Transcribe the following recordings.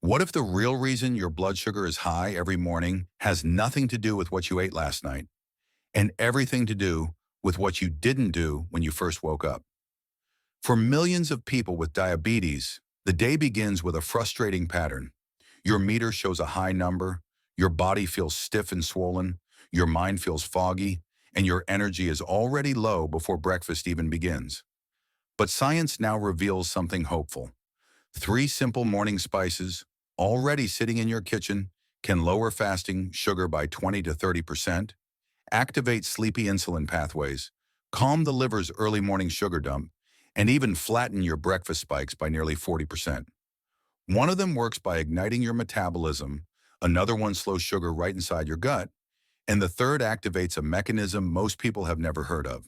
What if the real reason your blood sugar is high every morning has nothing to do with what you ate last night and everything to do with what you didn't do when you first woke up? For millions of people with diabetes, the day begins with a frustrating pattern. Your meter shows a high number, your body feels stiff and swollen, your mind feels foggy, and your energy is already low before breakfast even begins. But science now reveals something hopeful. Three simple morning spices, already sitting in your kitchen, can lower fasting sugar by 20 to 30%, activate sleepy insulin pathways, calm the liver's early morning sugar dump, and even flatten your breakfast spikes by nearly 40%. One of them works by igniting your metabolism, another one slows sugar right inside your gut, and the third activates a mechanism most people have never heard of.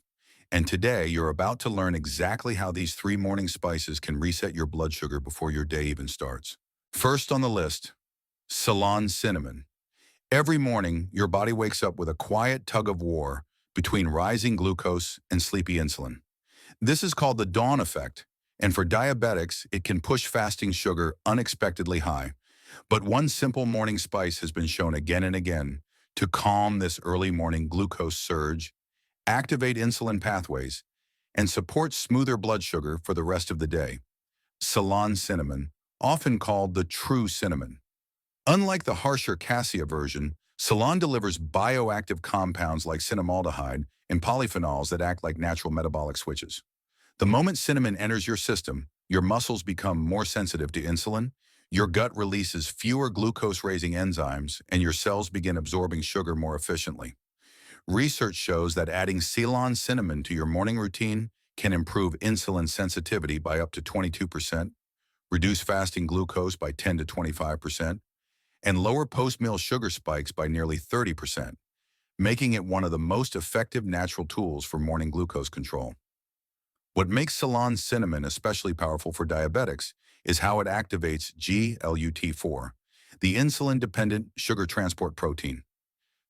And today, you're about to learn exactly how these three morning spices can reset your blood sugar before your day even starts. First on the list, Ceylon Cinnamon. Every morning, your body wakes up with a quiet tug of war between rising glucose and sleepy insulin. This is called the dawn effect, and for diabetics, it can push fasting sugar unexpectedly high. But one simple morning spice has been shown again and again to calm this early morning glucose surge, activate insulin pathways, and support smoother blood sugar for the rest of the day. Ceylon cinnamon, often called the true cinnamon. Unlike the harsher cassia version, Ceylon delivers bioactive compounds like cinnamaldehyde and polyphenols that act like natural metabolic switches. The moment cinnamon enters your system, your muscles become more sensitive to insulin, your gut releases fewer glucose-raising enzymes, and your cells begin absorbing sugar more efficiently. Research shows that adding Ceylon cinnamon to your morning routine can improve insulin sensitivity by up to 22%, reduce fasting glucose by 10 to 25%, and lower post-meal sugar spikes by nearly 30%, making it one of the most effective natural tools for morning glucose control. What makes Ceylon cinnamon especially powerful for diabetics is how it activates GLUT4, the insulin-dependent sugar transport protein.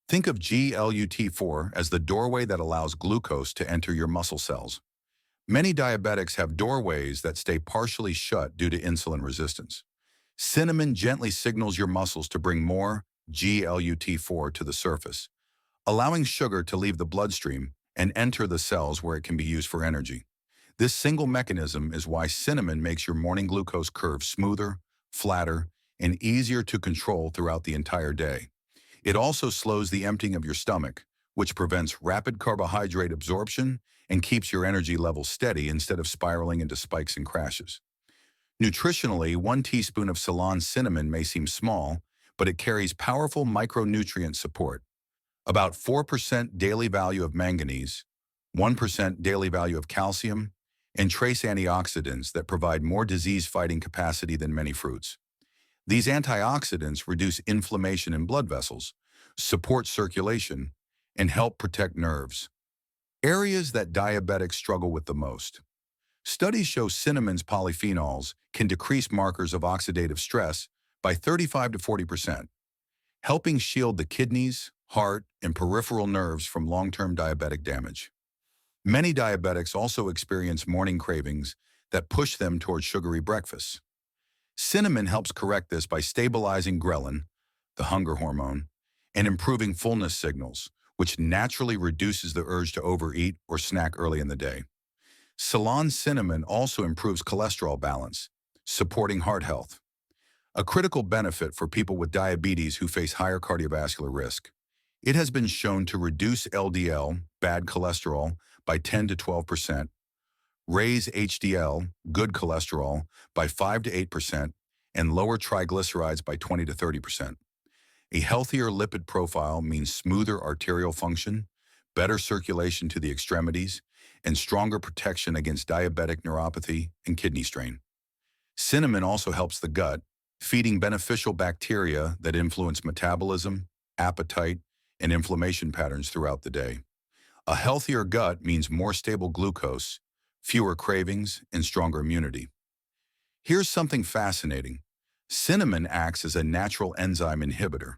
Think of GLUT4 as the doorway that allows glucose to enter your muscle cells. Many diabetics have doorways that stay partially shut due to insulin resistance. Cinnamon gently signals your muscles to bring more GLUT4 to the surface, allowing sugar to leave the bloodstream and enter the cells where it can be used for energy. This single mechanism is why cinnamon makes your morning glucose curve smoother, flatter, and easier to control throughout the entire day. It also slows the emptying of your stomach, which prevents rapid carbohydrate absorption and keeps your energy levels steady instead of spiraling into spikes and crashes. Nutritionally, 1 teaspoon of Ceylon cinnamon may seem small, but it carries powerful micronutrient support. About 4% daily value of manganese, 1% daily value of calcium, and trace antioxidants that provide more disease-fighting capacity than many fruits. These antioxidants reduce inflammation in blood vessels, support circulation, and help protect nerves, areas that diabetics struggle with the most. Studies show cinnamon's polyphenols can decrease markers of oxidative stress by 35 to 40%, helping shield the kidneys, heart, and peripheral nerves from long-term diabetic damage. Many diabetics also experience morning cravings that push them toward sugary breakfasts. Cinnamon helps correct this by stabilizing ghrelin, the hunger hormone, and improving fullness signals, which naturally reduces the urge to overeat or snack early in the day. Ceylon cinnamon also improves cholesterol balance, supporting heart health, a critical benefit for people with diabetes who face higher cardiovascular risk. It has been shown to reduce LDL, bad cholesterol, by 10 to 12%, raise HDL, good cholesterol, by 5 to 8%, and lower triglycerides by 20 to 30%. A healthier lipid profile means smoother arterial function, better circulation to the extremities, and stronger protection against diabetic neuropathy and kidney strain. Cinnamon also helps the gut, feeding beneficial bacteria that influence metabolism, appetite, and inflammation patterns throughout the day. A healthier gut means more stable glucose, fewer cravings, and stronger immunity. Here's something fascinating. Cinnamon acts as a natural enzyme inhibitor,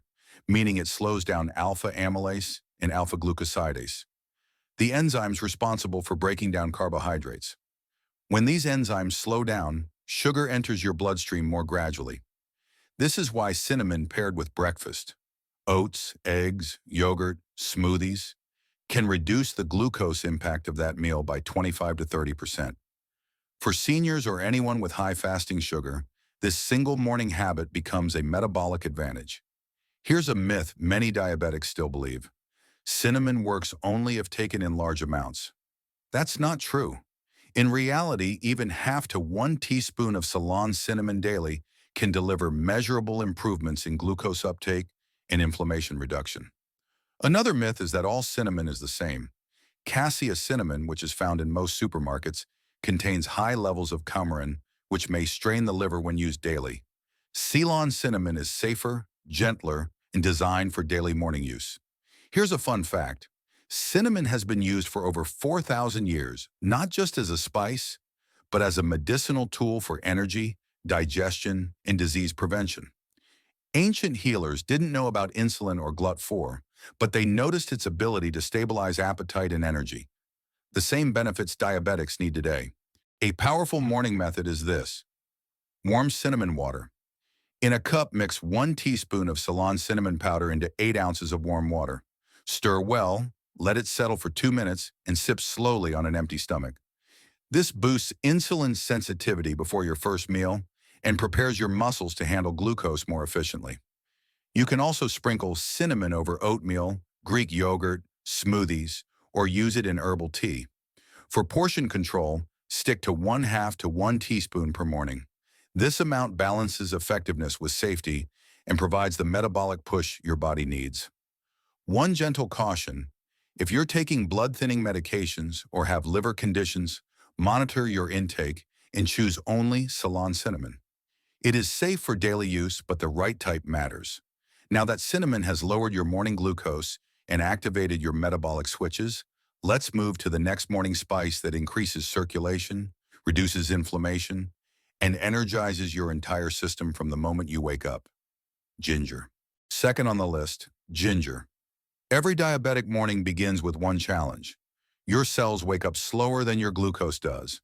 meaning it slows down alpha amylase and alpha glucosidase, the enzymes responsible for breaking down carbohydrates. When these enzymes slow down, sugar enters your bloodstream more gradually. This is why cinnamon paired with breakfast, oats, eggs, yogurt, smoothies, can reduce the glucose impact of that meal by 25 to 30%. For seniors or anyone with high fasting sugar, this single morning habit becomes a metabolic advantage. Here's a myth many diabetics still believe. Cinnamon works only if taken in large amounts. That's not true. In reality, even half to 1 teaspoon of Ceylon cinnamon daily can deliver measurable improvements in glucose uptake and inflammation reduction. Another myth is that all cinnamon is the same. Cassia cinnamon, which is found in most supermarkets, contains high levels of coumarin, which may strain the liver when used daily. Ceylon cinnamon is safer, gentler, and designed for daily morning use. Here's a fun fact. Cinnamon has been used for over 4,000 years, not just as a spice, but as a medicinal tool for energy, digestion, and disease prevention. Ancient healers didn't know about insulin or GLUT4, but they noticed its ability to stabilize appetite and energy. The same benefits diabetics need today. A powerful morning method is this. Warm cinnamon water. In a cup, mix 1 teaspoon of Ceylon cinnamon powder into 8 ounces of warm water. Stir well, let it settle for 2 minutes, and sip slowly on an empty stomach. This boosts insulin sensitivity before your first meal and prepares your muscles to handle glucose more efficiently. You can also sprinkle cinnamon over oatmeal, Greek yogurt, smoothies, or use it in herbal tea. For portion control, stick to 1/2 to 1 teaspoon per morning. This amount balances effectiveness with safety and provides the metabolic push your body needs. One gentle caution: if you're taking blood-thinning medications or have liver conditions, monitor your intake and choose only Ceylon cinnamon. It is safe for daily use, but the right type matters. Now that cinnamon has lowered your morning glucose and activated your metabolic switches, let's move to the next morning spice that increases circulation, reduces inflammation, and energizes your entire system from the moment you wake up. Ginger. Second on the list, ginger. Every diabetic morning begins with one challenge. Your cells wake up slower than your glucose does.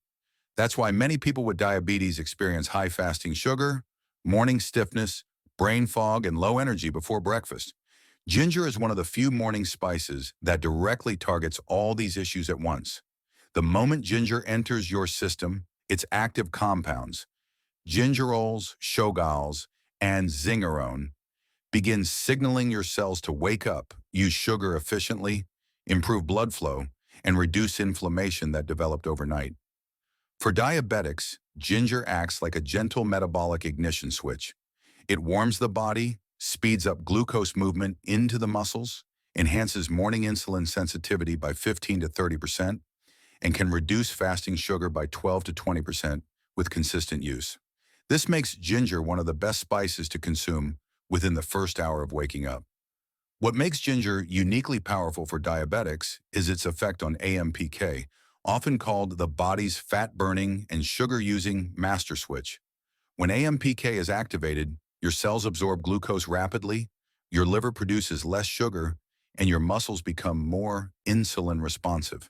That's why many people with diabetes experience high fasting sugar, morning stiffness, brain fog, and low energy before breakfast. Ginger is one of the few morning spices that directly targets all these issues at once. The moment ginger enters your system, its active compounds, gingerols, shogalls, and zingerone, begin signaling your cells to wake up, use sugar efficiently, improve blood flow, and reduce inflammation that developed overnight. For diabetics, ginger acts like a gentle metabolic ignition switch. It warms the body, speeds up glucose movement into the muscles, enhances morning insulin sensitivity by 15 to 30%, and can reduce fasting sugar by 12 to 20% with consistent use. This makes ginger one of the best spices to consume within the first hour of waking up. What makes ginger uniquely powerful for diabetics is its effect on AMPK, often called the body's fat-burning and sugar-using master switch. When AMPK is activated, your cells absorb glucose rapidly, your liver produces less sugar, and your muscles become more insulin responsive.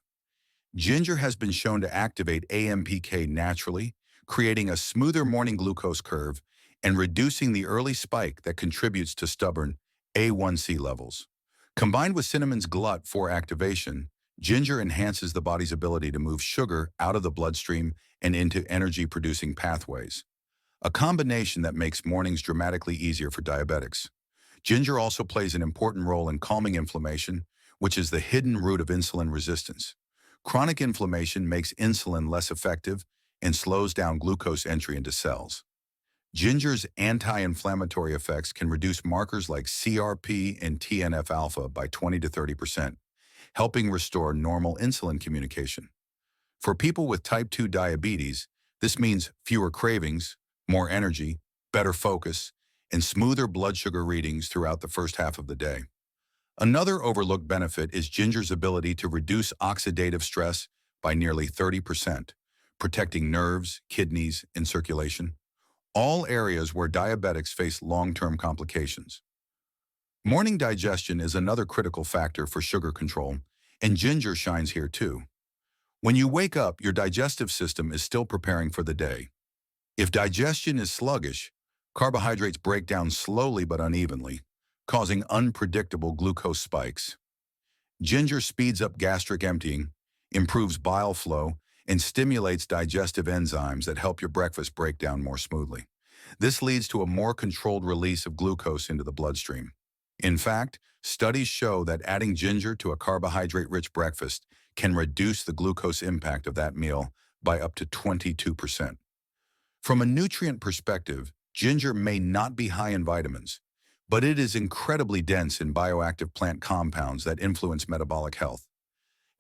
Ginger has been shown to activate AMPK naturally, creating a smoother morning glucose curve and reducing the early spike that contributes to stubborn A1C levels. Combined with cinnamon's GLUT4 activation, ginger enhances the body's ability to move sugar out of the bloodstream and into energy-producing pathways, a combination that makes mornings dramatically easier for diabetics. Ginger also plays an important role in calming inflammation, which is the hidden root of insulin resistance. Chronic inflammation makes insulin less effective and slows down glucose entry into cells. Ginger's anti-inflammatory effects can reduce markers like CRP and TNF-alpha by 20 to 30%, helping restore normal insulin communication. For people with type 2 diabetes, this means fewer cravings, more energy, better focus, and smoother blood sugar readings throughout the first half of the day. Another overlooked benefit is ginger's ability to reduce oxidative stress by nearly 30%, protecting nerves, kidneys, and circulation, all areas where diabetics face long-term complications. Morning digestion is another critical factor for sugar control, and ginger shines here too. When you wake up, your digestive system is still preparing for the day. If digestion is sluggish, Carbohydrates break down slowly but unevenly, causing unpredictable glucose spikes. Ginger speeds up gastric emptying, improves bile flow, and stimulates digestive enzymes that help your breakfast break down more smoothly. This leads to a more controlled release of glucose into the bloodstream. In fact, studies show that adding ginger to a carbohydrate-rich breakfast can reduce the glucose impact of that meal by up to 22%. From a nutrient perspective, ginger may not be high in vitamins, but it is incredibly dense in bioactive plant compounds that influence metabolic health.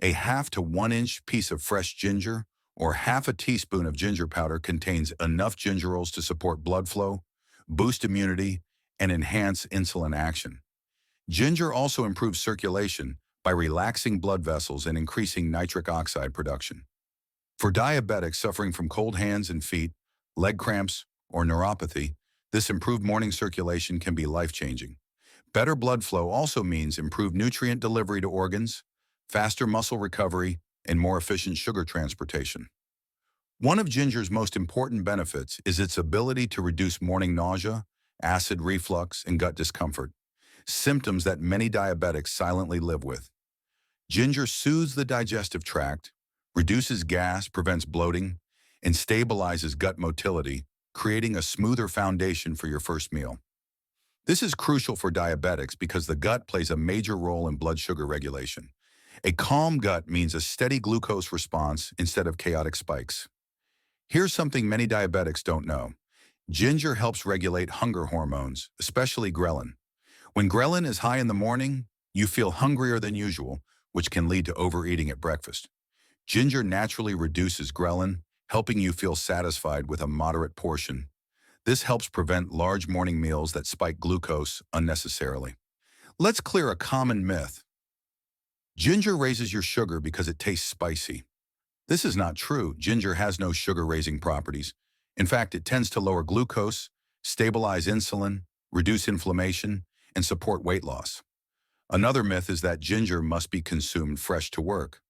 A half to 1 inch piece of fresh ginger or half a teaspoon of ginger powder contains enough gingerols to support blood flow, boost immunity, and enhance insulin action. Ginger also improves circulation by relaxing blood vessels and increasing nitric oxide production. For diabetics suffering from cold hands and feet, leg cramps, or neuropathy, this improved morning circulation can be life-changing. Better blood flow also means improved nutrient delivery to organs, faster muscle recovery, and more efficient sugar transportation. One of ginger's most important benefits is its ability to reduce morning nausea, acid reflux, and gut discomfort, symptoms that many diabetics silently live with. Ginger soothes the digestive tract, reduces gas, prevents bloating, and stabilizes gut motility, creating a smoother foundation for your first meal. This is crucial for diabetics because the gut plays a major role in blood sugar regulation. A calm gut means a steady glucose response instead of chaotic spikes. Here's something many diabetics don't know. Ginger helps regulate hunger hormones, especially ghrelin. When ghrelin is high in the morning, you feel hungrier than usual, which can lead to overeating at breakfast. Ginger naturally reduces ghrelin, helping you feel satisfied with a moderate portion. This helps prevent large morning meals that spike glucose unnecessarily. Let's clear a common myth. Ginger raises your sugar because it tastes spicy. This is not true. Ginger has no sugar-raising properties. In fact, it tends to lower glucose, stabilize insulin, reduce inflammation, and support weight loss. Another myth is that ginger must be consumed fresh to work.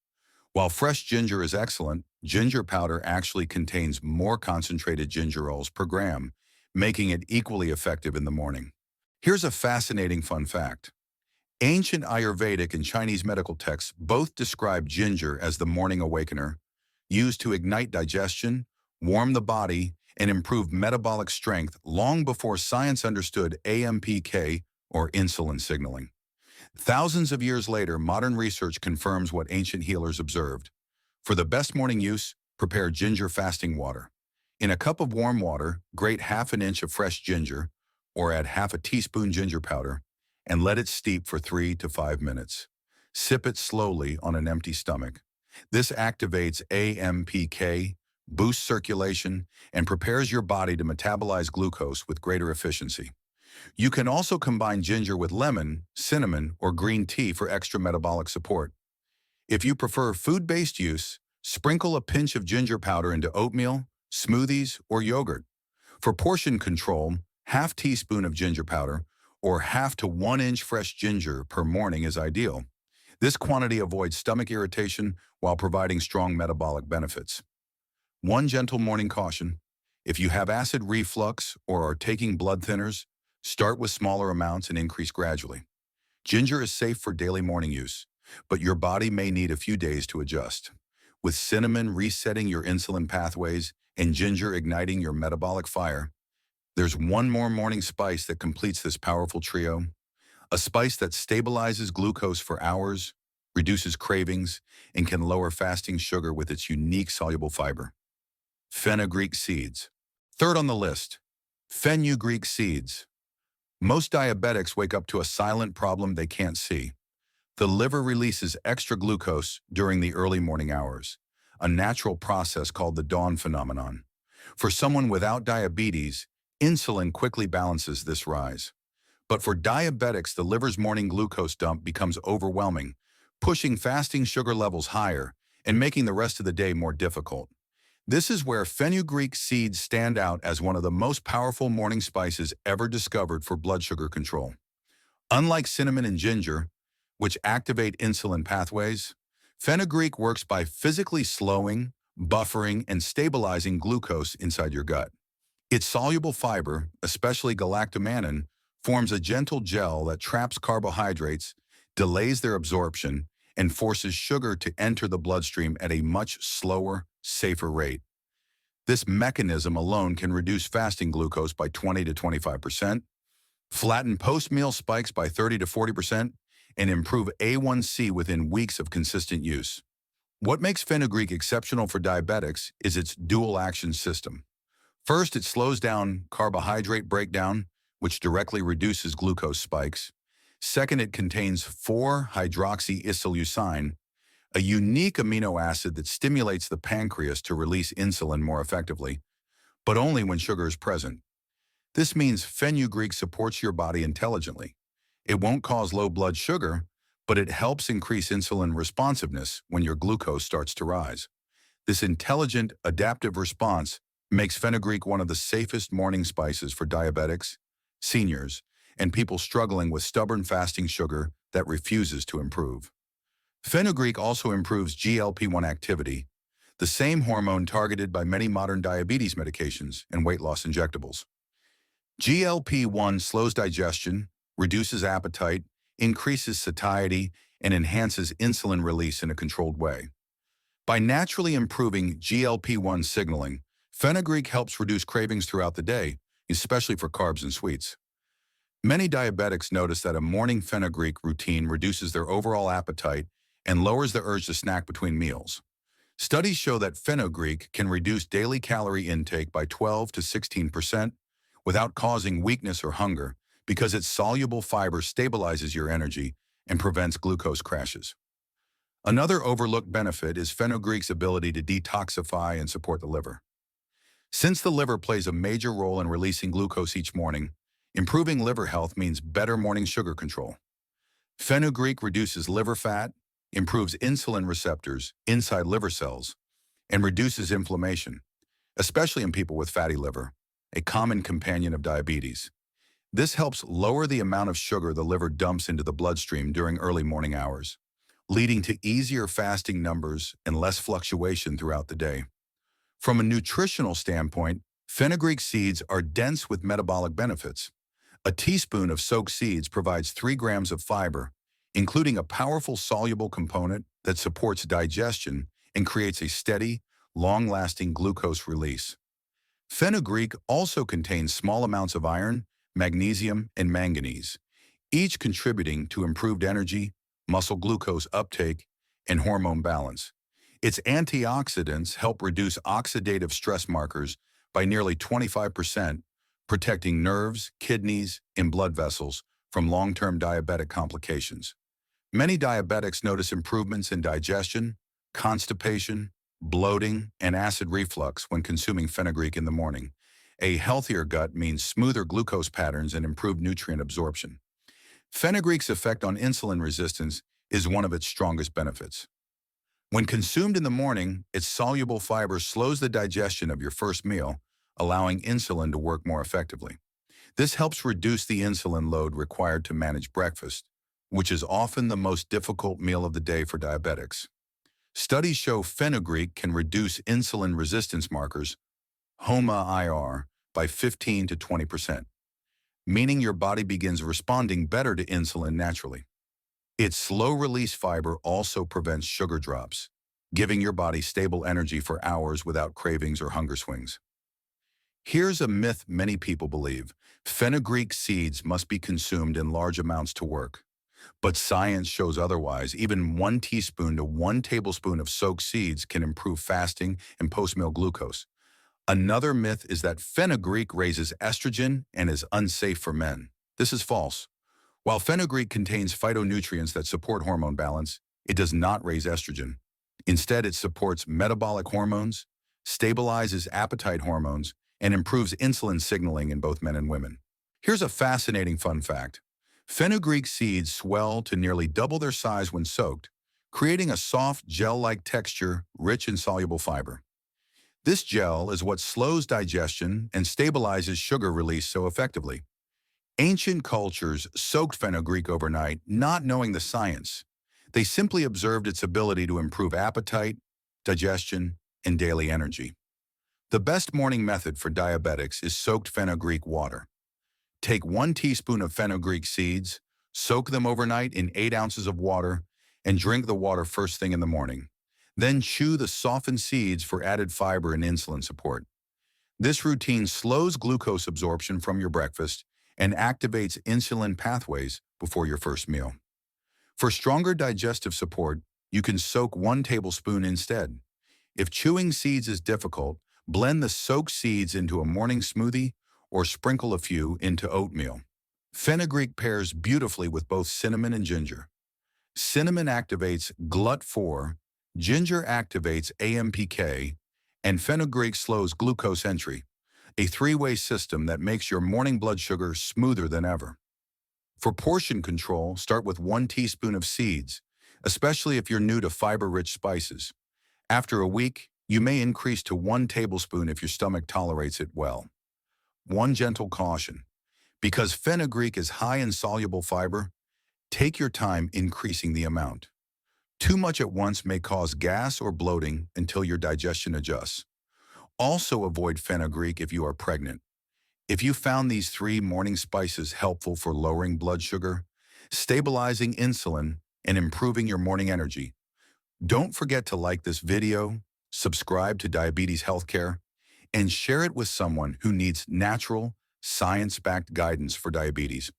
While fresh ginger is excellent, ginger powder actually contains more concentrated gingerols per gram, making it equally effective in the morning. Here's a fascinating fun fact. Ancient Ayurvedic and Chinese medical texts both describe ginger as the morning awakener, used to ignite digestion, warm the body, and improve metabolic strength long before science understood AMPK or insulin signaling. Thousands of years later, modern research confirms what ancient healers observed. For the best morning use, prepare ginger fasting water. In a cup of warm water, grate half an inch of fresh ginger, or add half a teaspoon ginger powder, and let it steep for 3 to 5 minutes. Sip it slowly on an empty stomach. This activates AMPK, boosts circulation, and prepares your body to metabolize glucose with greater efficiency. You can also combine ginger with lemon, cinnamon, or green tea for extra metabolic support. If you prefer food-based use, sprinkle a pinch of ginger powder into oatmeal, smoothies, or yogurt. For portion control, half teaspoon of ginger powder or half to 1 inch fresh ginger per morning is ideal. This quantity avoids stomach irritation while providing strong metabolic benefits. One gentle morning caution: if you have acid reflux or are taking blood thinners, start with smaller amounts and increase gradually. Ginger is safe for daily morning use, but your body may need a few days to adjust. With cinnamon resetting your insulin pathways and ginger igniting your metabolic fire, there's one more morning spice that completes this powerful trio. A spice that stabilizes glucose for hours, reduces cravings, and can lower fasting sugar with its unique soluble fiber. Fenugreek seeds. Third on the list, fenugreek seeds. Most diabetics wake up to a silent problem they can't see. The liver releases extra glucose during the early morning hours, a natural process called the dawn phenomenon. For someone without diabetes, insulin quickly balances this rise. But for diabetics, the liver's morning glucose dump becomes overwhelming, pushing fasting sugar levels higher and making the rest of the day more difficult. This is where fenugreek seeds stand out as one of the most powerful morning spices ever discovered for blood sugar control. Unlike cinnamon and ginger, which activate insulin pathways, fenugreek works by physically slowing, buffering, and stabilizing glucose inside your gut. Its soluble fiber, especially galactomannan, forms a gentle gel that traps carbohydrates, delays their absorption, and forces sugar to enter the bloodstream at a much slower, safer rate. This mechanism alone can reduce fasting glucose by 20 to 25%, flatten post-meal spikes by 30 to 40%, and improve A1C within weeks of consistent use. What makes fenugreek exceptional for diabetics is its dual-action system. First, it slows down carbohydrate breakdown, which directly reduces glucose spikes. Second, it contains 4-hydroxyisoleucine, a unique amino acid that stimulates the pancreas to release insulin more effectively, but only when sugar is present. This means fenugreek supports your body intelligently. It won't cause low blood sugar, but it helps increase insulin responsiveness when your glucose starts to rise. This intelligent, adaptive response makes fenugreek one of the safest morning spices for diabetics, seniors, and people struggling with stubborn fasting sugar that refuses to improve. Fenugreek also improves GLP-1 activity, the same hormone targeted by many modern diabetes medications and weight loss injectables. GLP-1 slows digestion, reduces appetite, increases satiety, and enhances insulin release in a controlled way. By naturally improving GLP-1 signaling, fenugreek helps reduce cravings throughout the day, especially for carbs and sweets. Many diabetics notice that a morning fenugreek routine reduces their overall appetite and lowers the urge to snack between meals. Studies show that fenugreek can reduce daily calorie intake by 12 to 16% without causing weakness or hunger because its soluble fiber stabilizes your energy and prevents glucose crashes. Another overlooked benefit is fenugreek's ability to detoxify and support the liver. Since the liver plays a major role in releasing glucose each morning, improving liver health means better morning sugar control. Fenugreek reduces liver fat, improves insulin receptors inside liver cells, and reduces inflammation, especially in people with fatty liver, a common companion of diabetes. This helps lower the amount of sugar the liver dumps into the bloodstream during early morning hours, leading to easier fasting numbers and less fluctuation throughout the day. From a nutritional standpoint, fenugreek seeds are dense with metabolic benefits. A teaspoon of soaked seeds provides 3 grams of fiber, including a powerful soluble component that supports digestion and creates a steady, long-lasting glucose release. Fenugreek also contains small amounts of iron, magnesium, and manganese, each contributing to improved energy, muscle glucose uptake, and hormone balance. Its antioxidants help reduce oxidative stress markers by nearly 25%, protecting nerves, kidneys, and blood vessels from long-term diabetic complications. Many diabetics notice improvements in digestion, constipation, bloating, and acid reflux when consuming fenugreek in the morning. A healthier gut means smoother glucose patterns and improved nutrient absorption. Fenugreek's effect on insulin resistance is one of its strongest benefits. When consumed in the morning, its soluble fiber slows the digestion of your first meal, allowing insulin to work more effectively. This helps reduce the insulin load required to manage breakfast, which is often the most difficult meal of the day for diabetics. Studies show fenugreek can reduce insulin resistance markers, HOMA-IR, by 15 to 20%, meaning your body begins responding better to insulin naturally. Its slow-release fiber also prevents sugar drops, giving your body stable energy for hours without cravings or hunger swings. Here's a myth many people believe: fenugreek seeds must be consumed in large amounts to work. But science shows otherwise. Even 1 teaspoon to 1 tablespoon of soaked seeds can improve fasting and post-meal glucose. Another myth is that fenugreek raises estrogen and is unsafe for men. This is false. While fenugreek contains phytonutrients that support hormone balance, it does not raise estrogen. Instead, it supports metabolic hormones, stabilizes appetite hormones, and improves insulin signaling in both men and women. Here's a fascinating fun fact. Fenugreek seeds swell to nearly double their size when soaked, creating a soft, gel-like texture rich in soluble fiber. This gel is what slows digestion and stabilizes sugar release so effectively. Ancient cultures soaked fenugreek overnight, not knowing the science. They simply observed its ability to improve appetite, digestion, and daily energy. The best morning method for diabetics is soaked fenugreek water. Take 1 teaspoon of fenugreek seeds, soak them overnight in 8 ounces of water, and drink the water first thing in the morning. Then chew the softened seeds for added fiber and insulin support. This routine slows glucose absorption from your breakfast and activates insulin pathways before your first meal. For stronger digestive support, you can soak 1 tablespoon instead. If chewing seeds is difficult, blend the soaked seeds into a morning smoothie or sprinkle a few into oatmeal. Fenugreek pairs beautifully with both cinnamon and ginger. Cinnamon activates GLUT4, ginger activates AMPK, and fenugreek slows glucose entry, a three-way system that makes your morning blood sugar smoother than ever. For portion control, start with 1 teaspoon of seeds, especially if you're new to fiber-rich spices. After a week, you may increase to 1 tablespoon if your stomach tolerates it well. One gentle caution. Because fenugreek is high in soluble fiber, take your time increasing the amount. Too much at once may cause gas or bloating until your digestion adjusts. Also avoid fenugreek if you are pregnant. If you found these 3 morning spices helpful for lowering blood sugar, stabilizing insulin, and improving your morning energy, don't forget to like this video, subscribe to Diabetes Healthcare, and share it with someone who needs natural, science-backed guidance for diabetes.